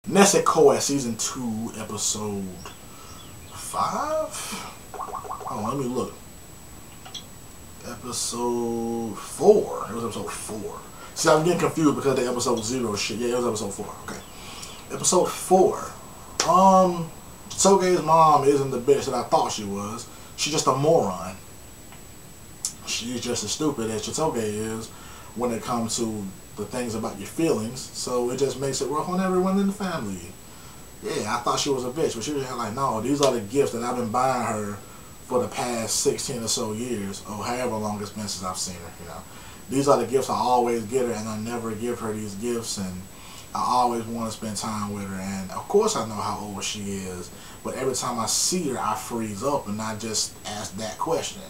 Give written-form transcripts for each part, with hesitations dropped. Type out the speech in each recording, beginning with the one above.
Nisekoi season 2 episode 5. Oh, let me look. Episode 4. It was episode 4. See, I'm getting confused because the episode 0 shit. Yeah, it was episode 4. Okay. Episode 4. Chitoge's mom isn't the bitch that I thought she was. She's just a moron. She's just as stupid as Chitoge is when it comes to the things about your feelings. So it just makes it rough on everyone in the family. Yeah, I thought she was a bitch, but she was like, no, these are the gifts that I've been buying her for the past 16 or so years, or however long it's been since I've seen her, you know. These are the gifts I always get her, and I never give her these gifts, and I always want to spend time with her, and of course I know how old she is, but every time I see her, I freeze up, and I just ask that question.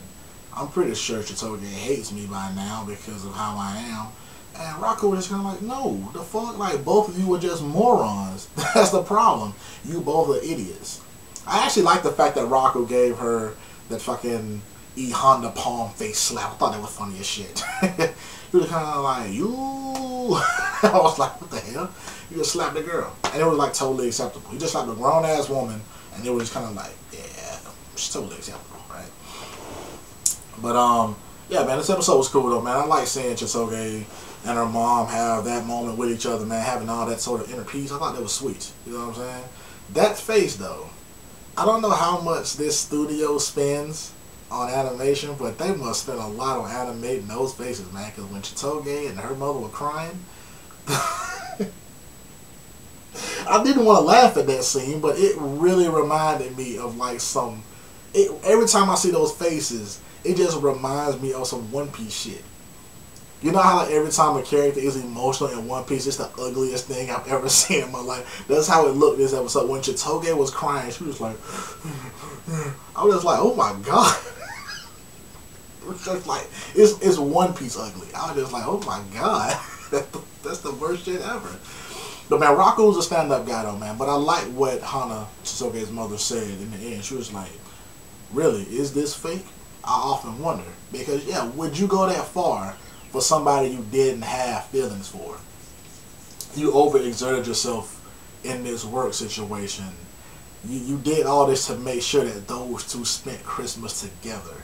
I'm pretty sure Chitoge hates me by now because of how I am. And Raku was just kind of like, no, the fuck, like, both of you are just morons. That's the problem. You both are idiots. I actually like the fact that Raku gave her that fucking Honda palm face slap. I thought that was funny as shit. He was kind of like, you. I was like, what the hell? You just slapped the girl. And it was like totally acceptable. He just slapped a grown ass woman, and it was just kind of like, yeah, it's totally acceptable, right? But, yeah, man, this episode was cool, though, man. I like seeing Chitoge and her mom have that moment with each other, man, having all that sort of inner peace. I thought that was sweet. You know what I'm saying? That face, though, I don't know how much this studio spends on animation, but they must spend a lot on animating those faces, man, because when Chitoge and her mother were crying, I didn't want to laugh at that scene, but it really reminded me of, like, every time I see those faces, it just reminds me of some One Piece shit. You know how like every time a character is emotional in One Piece, it's the ugliest thing I've ever seen in my life. That's how it looked this episode. When Chitoge was crying, she was like, I was just like, oh my god. It's just like, it's One Piece ugly. I was just like, oh my god. That's the worst shit ever. But man, Raku's a stand-up guy though, man. But I like what Hana, Chitoge's mother, said in the end. She was like, really, is this fake? I often wonder. Because, yeah, would you go that far for somebody you didn't have feelings for? You overexerted yourself in this work situation. You did all this to make sure that those two spent Christmas together.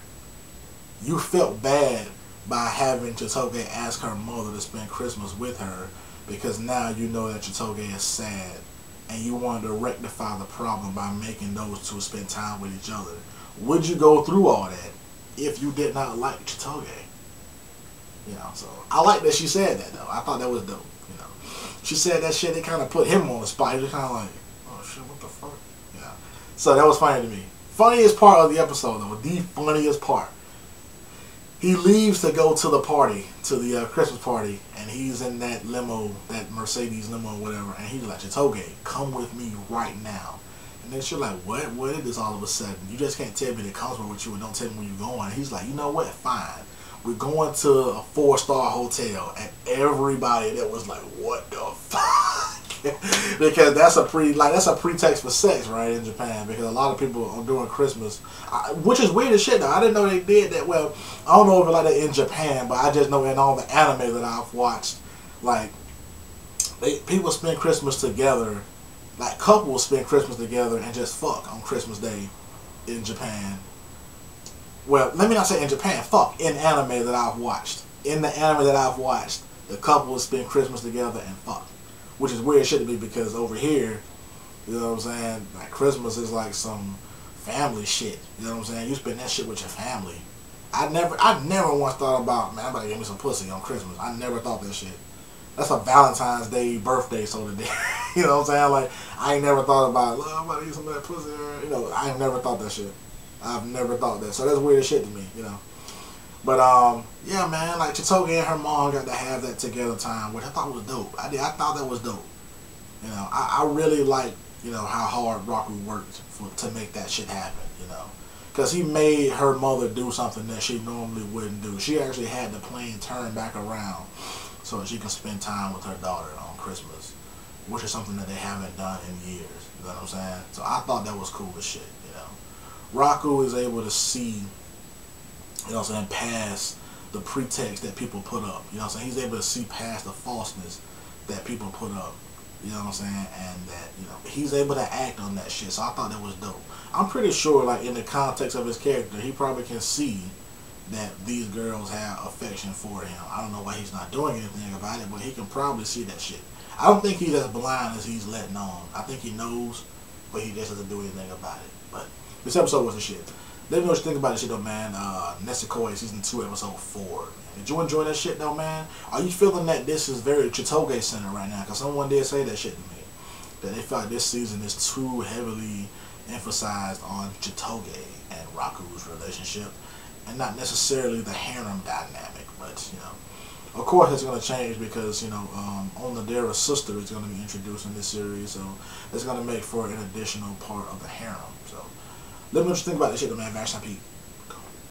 You felt bad by having Chitoge ask her mother to spend Christmas with her because now you know that Chitoge is sad and you wanted to rectify the problem by making those two spend time with each other. Would you go through all that if you did not like Chitoge? You know, so I like that she said that though. I thought that was dope. You know, she said that shit. It kind of put him on the spot. He was kind of like, oh shit, what the fuck? Yeah. So that was funny to me. Funniest part of the episode though, the funniest part. He leaves to go to the party, to the Christmas party, and he's in that limo, that Mercedes limo or whatever, and he's like, Chitoge, come with me right now. And then she's like, what? What is this all of a sudden? You just can't tell me to come with you and don't tell me where you're going. And he's like, you know what? Fine. We're going to a 4-star hotel. And everybody that was like, what the fuck? Because that's a pretext for sex, right, in Japan. Because a lot of people are doing Christmas, which is weird as shit, though. I didn't know they did that. Well, I don't know if it's like that in Japan, but I just know in all the anime that I've watched, like, people spend Christmas together. Like, couples spend Christmas together and just fuck on Christmas Day in Japan. Well, let me not say in Japan. Fuck, in anime that I've watched. In the anime that I've watched, the couples spend Christmas together and fuck. Which is weird shit to me because over here, you know what I'm saying, like Christmas is like some family shit. You know what I'm saying? You spend that shit with your family. I never once thought about, man, I'm about to give me some pussy on Christmas. I never thought that shit. That's a Valentine's Day birthday sort of day. You know what I'm saying? Like, I ain't never thought about, oh, I'm about to eat some of that pussy. You know, I ain't never thought that shit. I've never thought that. So that's weird as shit to me, you know. But, yeah, man, like, Chitoge and her mom got to have that together time, which I thought was dope. I thought that was dope. You know, I really like, you know, how hard Raku worked to make that shit happen, you know. Because he made her mother do something that she normally wouldn't do. She actually had the plane turned back around so that she can spend time with her daughter on Christmas, which is something that they haven't done in years. You know what I'm saying? So I thought that was cool as shit, you know. Raku is able to see, you know what I'm saying, past the pretext that people put up. You know what I'm saying? He's able to see past the falseness that people put up. You know what I'm saying? And that, you know, he's able to act on that shit. So I thought that was dope. I'm pretty sure, like, in the context of his character, he probably can see that these girls have affection for him. I don't know why he's not doing anything about it, but he can probably see that shit. I don't think he's as blind as he's letting on. I think he knows, but he just doesn't do anything about it. But this episode was the shit. Let me know what you think about this shit though, man. Nisekoi season 2 episode 4. Did you enjoy that shit though, man? Are you feeling that this is very Chitoge centered right now? Because someone did say that shit to me, that they felt like this season is too heavily emphasized on Chitoge and Raku's relationship, and not necessarily the harem dynamic. But you know, of course, it's going to change because, you know, Onodera's sister is going to be introduced in this series, so it's going to make for an additional part of the harem. So let me know what you think about this shit, man. Back, Pete.